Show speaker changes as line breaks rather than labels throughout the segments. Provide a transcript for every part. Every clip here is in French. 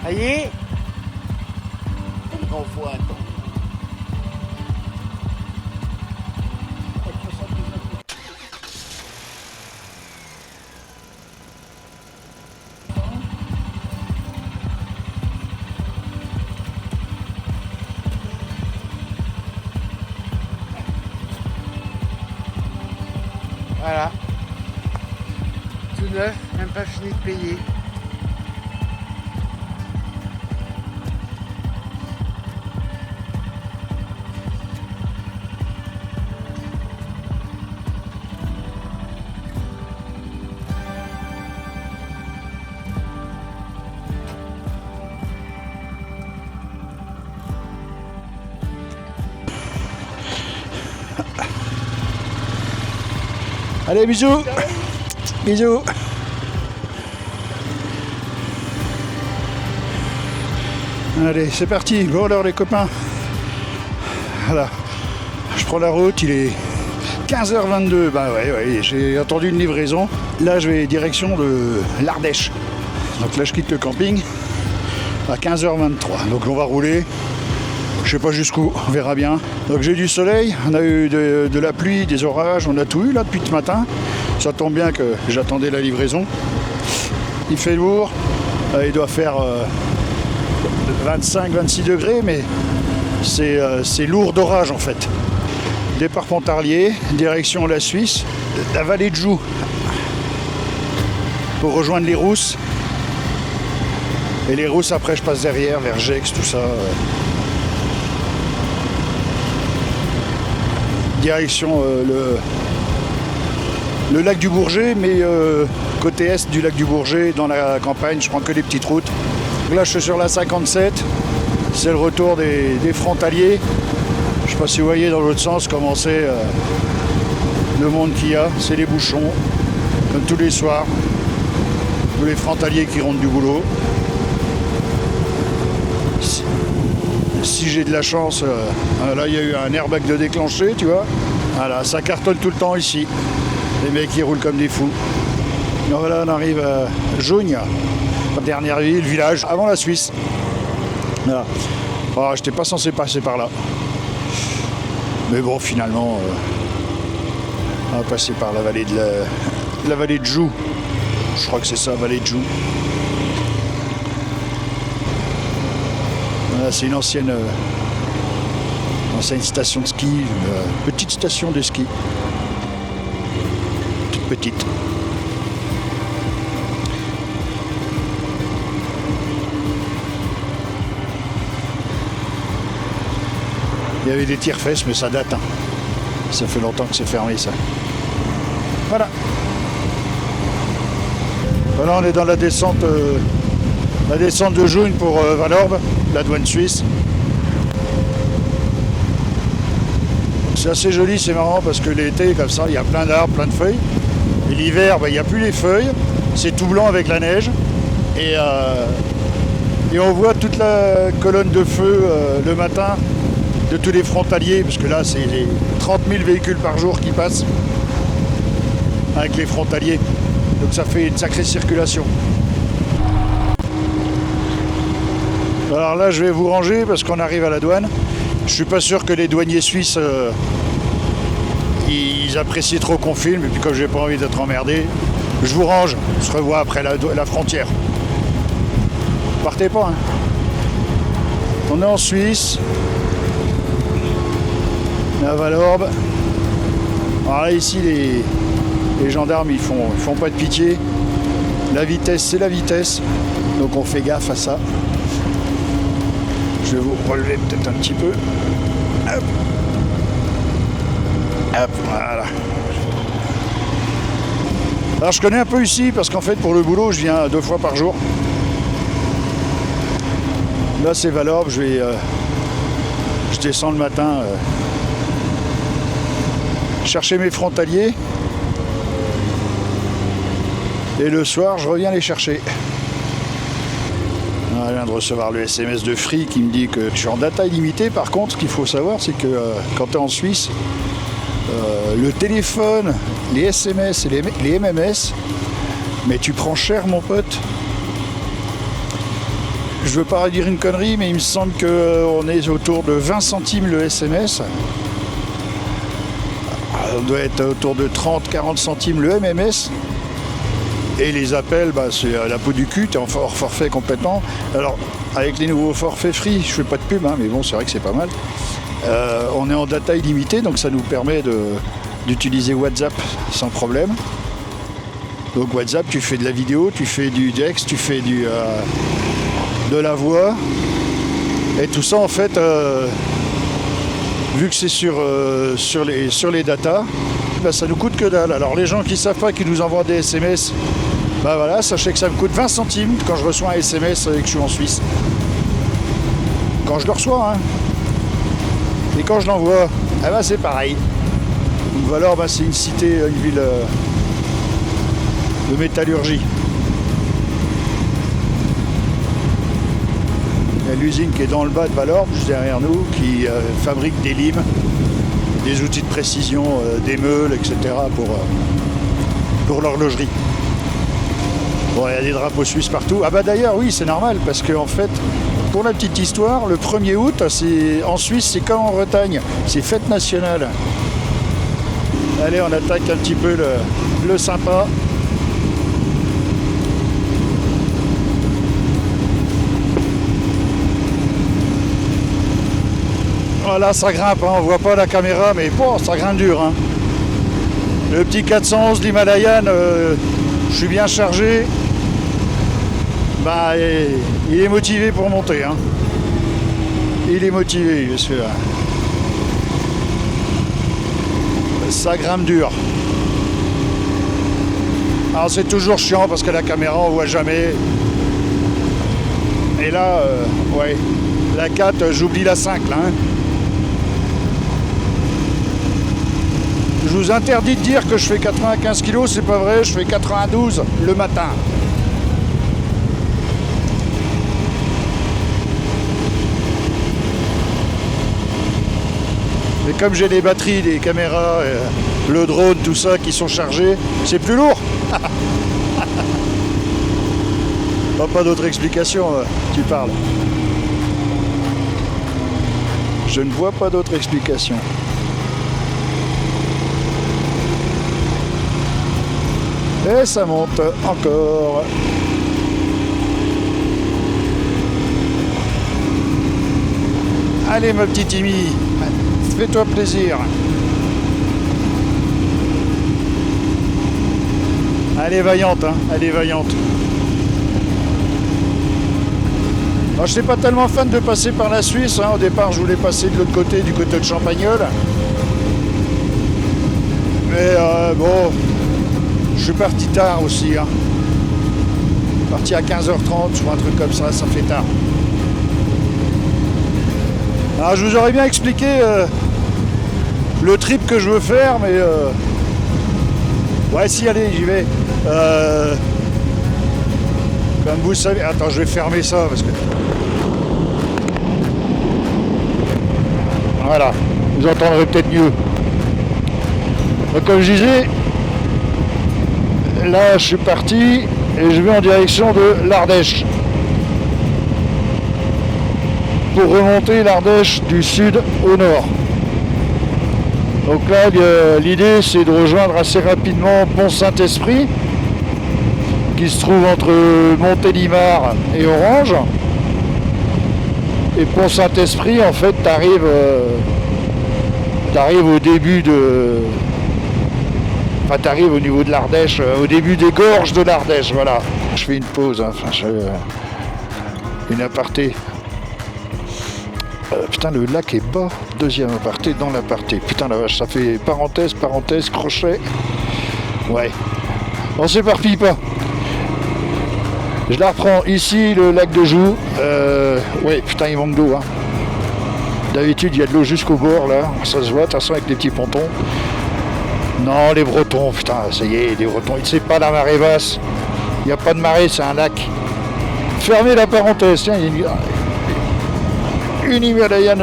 Allez.
Non, faut attendre.
Voilà. Tout neuf, même pas fini de payer.
Allez, bisous. Bisous. Allez, c'est parti. Bon alors les copains. Voilà. Je prends la route, il est 15h22. Bah ouais, j'ai attendu une livraison. Là, je vais direction de l'Ardèche. Donc là, je quitte le camping à 15h23. Donc on va rouler. Je sais pas jusqu'où, on verra bien. Donc j'ai du soleil, on a eu de la pluie, des orages, on a tout eu là depuis ce matin. Ça tombe bien que j'attendais la livraison. Il fait lourd, il doit faire 25-26 degrés, mais c'est lourd d'orage en fait. Départ Pontarlier, direction la Suisse, la vallée de Joux, pour rejoindre les Rousses. Et les Rousses après je passe derrière, vers Gex, tout ça. Direction le lac du Bourget, mais côté est du lac du Bourget, dans la campagne, je prends que des petites routes. Là je suis sur la 57, c'est le retour des frontaliers. Je sais pas si vous voyez dans l'autre sens comment c'est le monde qu'il y a, c'est les bouchons, comme tous les soirs, tous les frontaliers qui rentrent du boulot. Si j'ai de la chance, là il y a eu un airbag de déclenché, tu vois. Voilà, ça cartonne tout le temps ici. Les mecs ils roulent comme des fous. Donc voilà, on arrive à Jougnes, la dernière ville, village, avant la Suisse. Voilà. Oh, j'étais pas censé passer par là. Mais bon, finalement, on va passer par la vallée de la vallée de Joux. Je crois que c'est ça, vallée de Joux. Voilà, c'est une ancienne station de ski, une petite station de ski. Toute petite. Il y avait des tire-fesses, mais ça date. Hein. Ça fait longtemps que c'est fermé, ça. Voilà. Voilà, on est dans la descente de Jougnes pour Valorbe, la douane suisse. C'est assez joli, c'est marrant parce que l'été, comme ça, il y a plein d'arbres, plein de feuilles. Et l'hiver, il n'y a plus les feuilles, c'est tout blanc avec la neige. Et on voit toute la colonne de feu le matin de tous les frontaliers, parce que là, c'est les 30 000 véhicules par jour qui passent avec les frontaliers. Donc ça fait une sacrée circulation. Alors là, je vais vous ranger parce qu'on arrive à la douane. Je suis pas sûr que les douaniers suisses ils apprécient trop qu'on filme, et puis comme j'ai pas envie d'être emmerdé, je vous range. On se revoit après la frontière. Partez pas, hein. On est en Suisse, à Valorbe. Alors là, ici, les gendarmes, ils font pas de pitié. La vitesse, c'est la vitesse. Donc on fait gaffe à ça. Je vais vous relever peut-être un petit peu. Hop. Hop, voilà. Alors je connais un peu ici parce qu'en fait pour le boulot je viens 2 fois par jour. Là c'est Valorbe, je descends le matin chercher mes frontaliers. Et le soir je reviens les chercher. Je viens de recevoir le SMS de Free qui me dit que je suis en data illimitée. Par contre, ce qu'il faut savoir, c'est que quand tu es en Suisse, le téléphone, les SMS et les MMS, mais tu prends cher, mon pote. je veux pas dire une connerie, mais il me semble qu'on est autour de 20 centimes le SMS. On doit être autour de 30-40 centimes le MMS. Et les appels, bah, c'est à la peau du cul, t'es en hors forfait complètement. Alors, avec les nouveaux forfaits free, je fais pas de pub, hein, mais bon, c'est vrai que c'est pas mal. On est en data illimitée, donc ça nous permet d'utiliser WhatsApp sans problème. Donc WhatsApp, tu fais de la vidéo, tu fais du texte, tu fais de la voix. Et tout ça, en fait, vu que c'est sur les datas, bah, ça nous coûte que dalle. Alors les gens qui ne savent pas, qui nous envoient des SMS, bah voilà, sachez que ça me coûte 20 centimes quand je reçois un SMS et que je suis en Suisse. Quand je le reçois, hein. Et quand je l'envoie, eh ben, c'est pareil. Donc Valor, bah, c'est une cité, une ville de métallurgie. Il y a l'usine qui est dans le bas de Valor, juste derrière nous, qui fabrique des limes, des outils de précision, des meules, etc. pour l'horlogerie. Bon, il y a des drapeaux suisses partout. Ah bah d'ailleurs, oui, c'est normal, parce qu'en fait, pour la petite histoire, le 1er août, en Suisse, c'est comme en Bretagne, c'est fête nationale. Allez, on attaque un petit peu le sympa. Voilà, ça grimpe, hein. On voit pas la caméra, mais bon, ça grimpe dur. Hein. Le petit 411 l'Himalayan, je suis bien chargé. Bah, il est motivé pour monter. Hein. Il est motivé, celui-là. Ça grimpe dur. Alors c'est toujours chiant parce que la caméra on voit jamais. Et là, ouais, la 4, j'oublie la 5 là. Hein. Je vous interdis de dire que je fais 95 kg, c'est pas vrai, je fais 92 le matin. Et comme j'ai les batteries, les caméras, le drone, tout ça qui sont chargés, c'est plus lourd. Oh, pas d'autre explication, tu parles. Je ne vois pas d'autre explication. Et ça monte encore. Allez ma petite Amy, fais-toi plaisir. Elle est vaillante, hein, elle est vaillante. Alors, je n'étais pas tellement fan de passer par la Suisse, hein. Au départ je voulais passer de l'autre côté, du côté de Champagnole. Mais bon, je suis parti tard aussi. Hein. Parti à 15h30 ou un truc comme ça fait tard. Alors je vous aurais bien expliqué le trip que je veux faire, mais ouais, si, allez, j'y vais. Comme vous savez, attends, je vais fermer ça parce que voilà, vous entendrez peut-être mieux. Donc, comme je disais, là je suis parti et je vais en direction de l'Ardèche pour remonter l'Ardèche du sud au nord. Donc là l'idée c'est de rejoindre assez rapidement Pont-Saint-Esprit qui se trouve entre Montélimar et Orange. Et Pont-Saint-Esprit, en fait, t'arrives au début de... Enfin, t'arrives au niveau de l'Ardèche, au début des gorges de l'Ardèche, voilà. Je fais une pause, hein. Enfin, une aparté. Putain, le lac est bas. Deuxième aparté dans l'aparté. Putain, la vache, ça fait parenthèse, crochet. Ouais. On s'éparpille pas. Je la reprends ici, le lac de Joux. Ouais, putain, il manque d'eau. Hein. D'habitude, il y a de l'eau jusqu'au bord, là. Ça se voit, de toute façon, avec les petits pontons. Non, les Bretons, putain, ça y est, les Bretons. C'est pas la marée basse. Il n'y a pas de marée, c'est un lac. Fermez la parenthèse. Tiens, il y a une Himalayan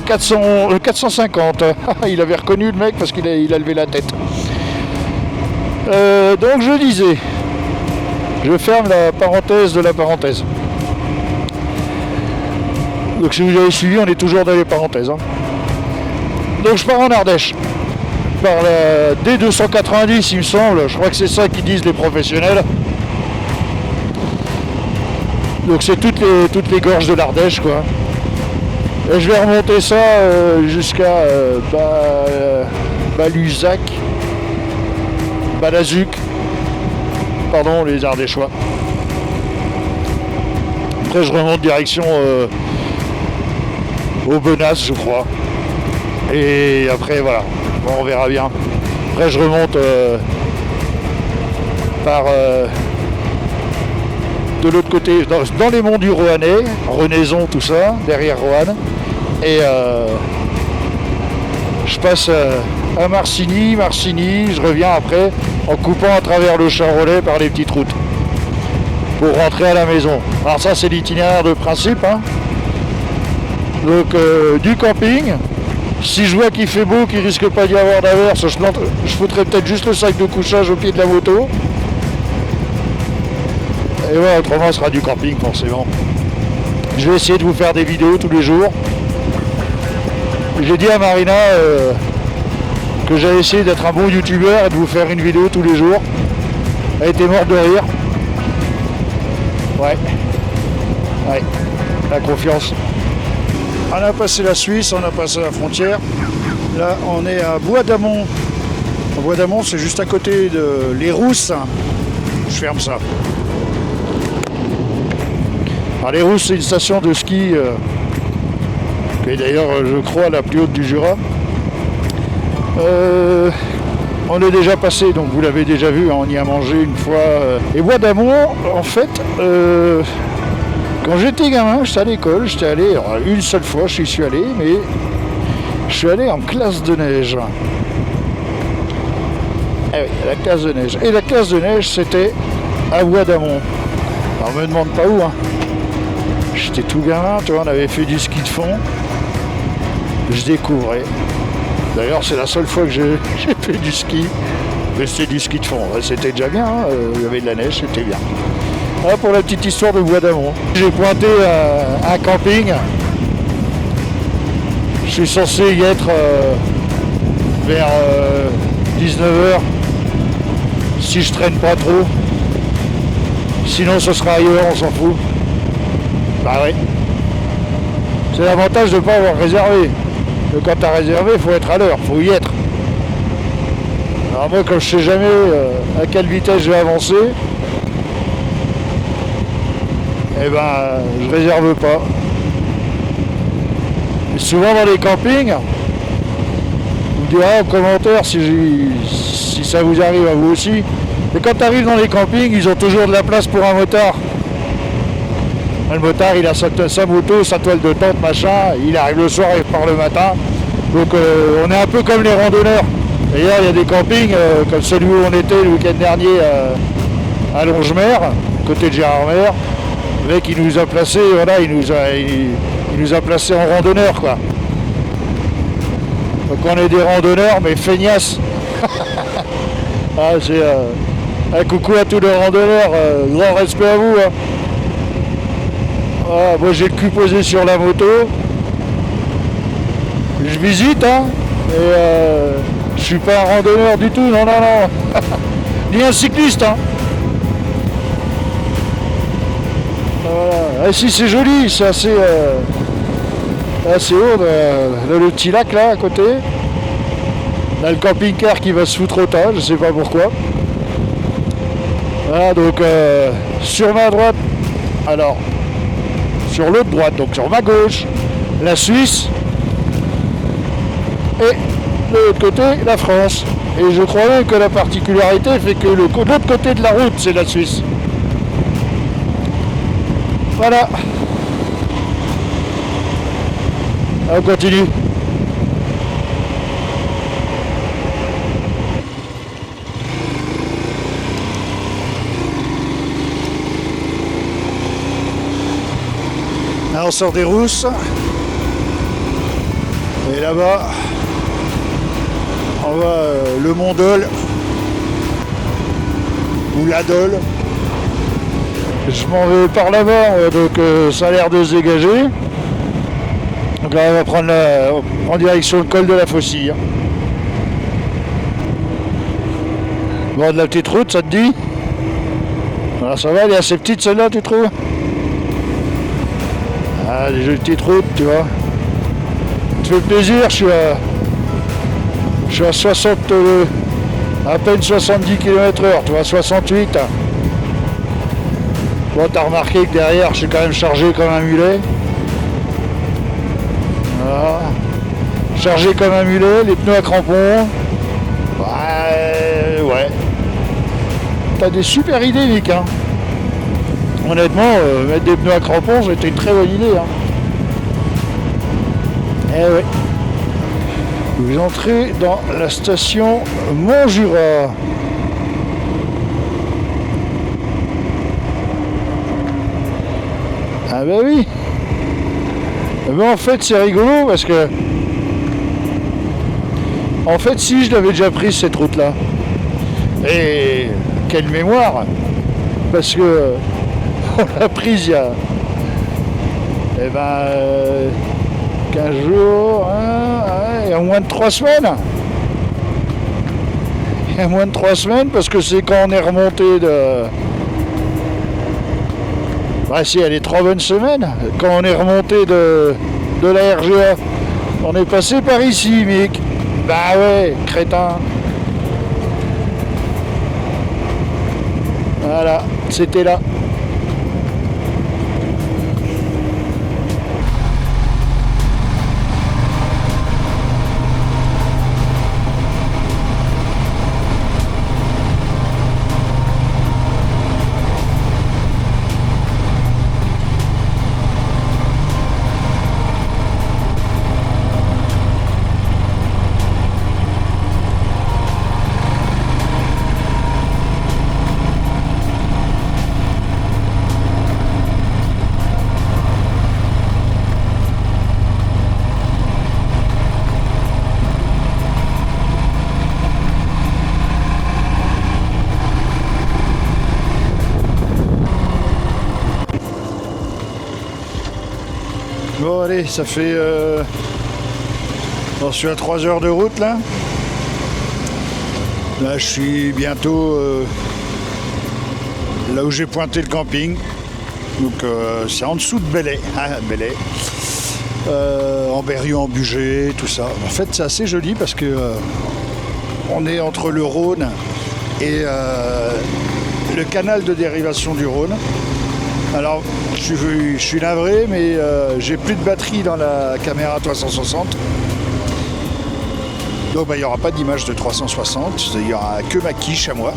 450. Il avait reconnu le mec parce qu'il a levé la tête. Donc, je disais... Je ferme la parenthèse de la parenthèse. Donc si vous avez suivi, on est toujours dans les parenthèses. Hein. Donc je pars en Ardèche. Par la D290 il me semble, je crois que c'est ça qu'ils disent les professionnels. Donc c'est toutes les gorges de l'Ardèche quoi. Et je vais remonter ça jusqu'à Baluzac, Balazuc, pardon les Ardéchois. Après je remonte direction Aubenas je crois. Et après voilà, bon, on verra bien. Après je remonte par de l'autre côté, dans les monts du Roannais, Renaison, tout ça, derrière Roanne. Et je passe à Marcigny, je reviens après en coupant à travers le Charolais par les petites routes pour rentrer à la maison. Alors ça c'est l'itinéraire de principe. Hein. Donc du camping. Si je vois qu'il fait beau, qu'il risque pas d'y avoir d'averse, je foutrais peut-être juste le sac de couchage au pied de la moto. Et ouais, autrement, ce sera du camping, forcément. Je vais essayer de vous faire des vidéos tous les jours. J'ai dit à Marina que j'allais essayer d'être un bon youtubeur et de vous faire une vidéo tous les jours. Elle était morte de rire. Ouais, la confiance. On a passé la Suisse, on a passé la frontière. Là, on est à Bois d'Amont. Bois d'Amont, c'est juste à côté de Les Rousses. Je ferme ça. Alors, Les Rousses, c'est une station de ski qui est d'ailleurs, je crois, la plus haute du Jura. On est déjà passé, donc vous l'avez déjà vu, hein, on y a mangé une fois. Et Bois d'Amont, en fait, quand j'étais gamin, j'étais à l'école, une seule fois je suis allé, mais je suis allé en classe de neige. Eh oui, la classe de neige. Et la classe de neige, c'était à Bois d'Amont. Alors, me demande pas où, hein. J'étais tout gamin, tu vois, on avait fait du ski de fond. Je découvrais. D'ailleurs, c'est la seule fois que j'ai fait du ski. Mais c'était du ski de fond. C'était déjà bien, hein. Il y avait de la neige, c'était bien. Voilà pour la petite histoire de Bois d'Amont. J'ai pointé un camping. Je suis censé y être vers 19h. Si je traîne pas trop. Sinon ce sera ailleurs, on s'en fout. Bah oui. C'est l'avantage de ne pas avoir réservé. Mais quand tu as réservé, il faut être à l'heure, il faut y être. Alors moi, comme je sais jamais à quelle vitesse je vais avancer, eh ben, je réserve pas. Et souvent dans les campings, vous me direz en commentaire si ça vous arrive à vous aussi. Et quand tu arrives dans les campings, ils ont toujours de la place pour un motard. Le motard, il a sa moto, sa toile de tente, machin. Il arrive le soir et part le matin. Donc on est un peu comme les randonneurs. D'ailleurs, il y a des campings comme celui où on était le week-end dernier à Longemer, côté de Gérardmer. Le mec, il nous a placés, voilà, il nous a placés en randonneurs, quoi. Donc on est des randonneurs, mais feignasses. Ah, c'est un coucou à tous les randonneurs, grand respect à vous. Hein. Ah, moi j'ai le cul posé sur la moto. Je visite, hein, et je suis pas un randonneur du tout, non. Ni un cycliste, hein. Voilà. Ah, si, c'est joli, c'est assez haut, le petit lac là à côté. On a le camping-car qui va se foutre au tas, je sais pas pourquoi. Voilà, donc sur ma droite, alors sur l'autre droite, donc sur ma gauche, la Suisse, et de l'autre côté, la France. Et je crois même que la particularité fait que l'autre côté de la route, c'est la Suisse. Voilà. On continue. Là, on sort des Rousses. Et là-bas, on va le Mont Dol. Ou la Dol. Je m'en vais par là-bas, donc ça a l'air de se dégager. Donc là on va prendre en direction le col de la Faucille. Bon, de la petite route, ça te dit? Alors ça va, elle est assez petite celle-là, tu trouves? Ah, des jolies petites routes, tu vois. Ça te fait plaisir, je suis à 60, à peine 70 km/h, tu vois, 68. Bon, t'as remarqué que derrière, je suis quand même chargé comme un mulet. Voilà. Chargé comme un mulet, les pneus à crampons. Ouais. T'as des super idées, Nick, hein. Honnêtement, mettre des pneus à crampons, c'était une très bonne idée, hein. Eh ouais. Vous entrez dans la station Montjura. Ah bah oui. Mais en fait c'est rigolo parce que en fait si je l'avais déjà prise cette route là. Et quelle mémoire. Parce que on l'a prise il y a 15 jours, il y a moins de 3 semaines. Il y a moins de 3 semaines parce que c'est quand on est remonté de... Bah si, elle est 3 bonnes semaines. Quand on est remonté de la RGA, on est passé par ici, Mick. Bah ouais, crétin. Voilà, c'était là. Bon allez, ça fait... J'en suis à 3 heures de route là. Là je suis bientôt là où j'ai pointé le camping. Donc c'est en dessous de Belley. Belley. En Berrieux, en Bugey, tout ça. En fait c'est assez joli parce que on est entre le Rhône et le canal de dérivation du Rhône. Alors, je suis navré, mais j'ai plus de batterie dans la caméra 360. Donc, il n'y aura pas d'image de 360. Il n'y aura que ma quiche à moi.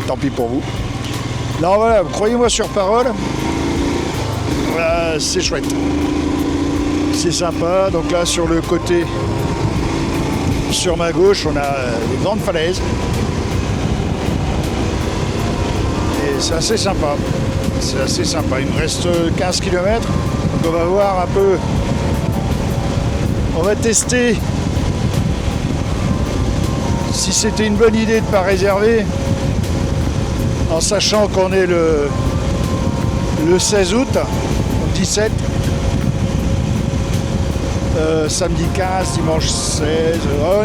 Tant pis pour vous. Non, voilà, croyez-moi sur parole. C'est chouette. C'est sympa. Donc là, sur le côté, sur ma gauche, on a des grandes falaises. Et c'est assez sympa. C'est assez sympa. Il me reste 15 km. Donc on va voir un peu. On va tester si c'était une bonne idée de ne pas réserver. En sachant qu'on est le 16 août, 17. Samedi 15, dimanche 16.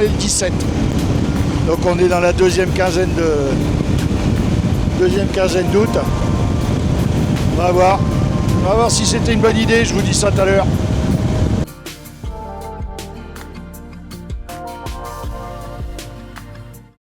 Et le 17. Donc on est dans la deuxième quinzaine d'août. On va voir si c'était une bonne idée, je vous dis ça tout à l'heure.